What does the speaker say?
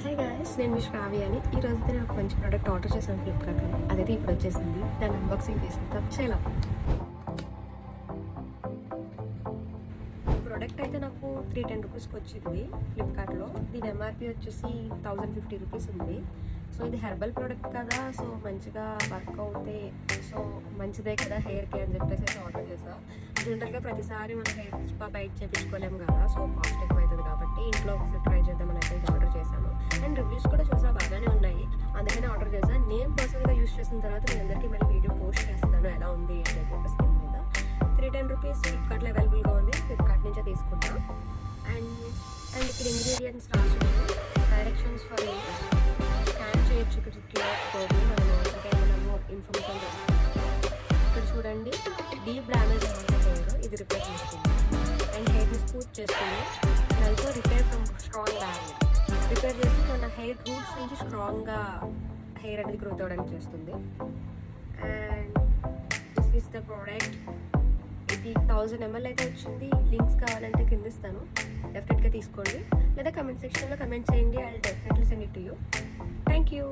Hi guys, నేను మీ శ్రావ్య అని. ఈ రోజు నేను ఒక మంచి ప్రోడక్ట్ ఆర్డర్ చేశాను ఫ్లిప్కార్ట్లో. అదైతే ఇప్పుడు వచ్చేసింది. దాన్ని అన్బాక్సింగ్ చేసిన చేయాలి. ప్రోడక్ట్ అయితే నాకు 310 రూపీస్కి వచ్చింది ఫ్లిప్కార్ట్లో. దీని ఎంఆర్పి వచ్చేసి 1050 రూపీస్ ఉంది. సో ఇది హెర్బల్ ప్రోడక్ట్ కదా, సో మంచిగా వర్క్ అవుతే సో మంచిదే కదా హెయిర్కి అని చెప్పేసి అయితే ఆర్డర్ చేసాను. జనరల్గా ప్రతిసారి మనం హెయిర్ స్పా బయట చేయించుకోలేము కదా, సో కాస్ట్ ఎక్కువ అవుతుంది కాబట్టి ఇంట్లో ఒకసారి ట్రై చేద్దామని అయితే ఆర్డర్ చేశాను. అండ్ రివ్యూస్ కూడా చూసా బాగానే ఉన్నాయి, అందుకనే ఆర్డర్ చేశాను. నేను పర్సనల్గా యూస్ చేసిన తర్వాత నేను అందరికీ మళ్ళీ వీడియో పోస్ట్ చేస్తాను ఎలా ఉంది అని చెప్పేసి. స్కిన్ మీద 310 రూపీస్ ఫ్లిప్కార్ట్లో అవైలబుల్గా ఉంది. ఫ్లిప్కార్ట్ నుంచే తీసుకుంటాను. అండ్ ఇక్కడ ఇంగ్రీడియంట్స్ రాసుకున్నాను. డైరెక్షన్స్ ఫర్ స్కాన్ చేయొచ్చు. ఇక్కడ క్యూఆర్ కోడ్ మనము ఇన్ఫర్మేషన్ ఇక్కడ చూడండి. డీప్ డ్యామేజ్ హెయిర్ ఇది రిపేర్ చేస్తుంది అండ్ హెయిర్ని స్మూత్ చేస్తుంది. And also repair from strong barrier repair చేసి మన హెయిర్ రూట్స్ నుంచి స్ట్రాంగ్గా హెయిర్ అనేది గ్రోత్ అవ్వడానికి చేస్తుంది. And this is the product. ఇది 1000 ml అయితే వచ్చింది. లింక్స్ కావాలంటే కింద ఇస్తాను, డెఫినెట్గా తీసుకోండి. లేదా కమెంట్ సెక్షన్లో కమెంట్ చేయండి. I will definitely send it to you. Thank you.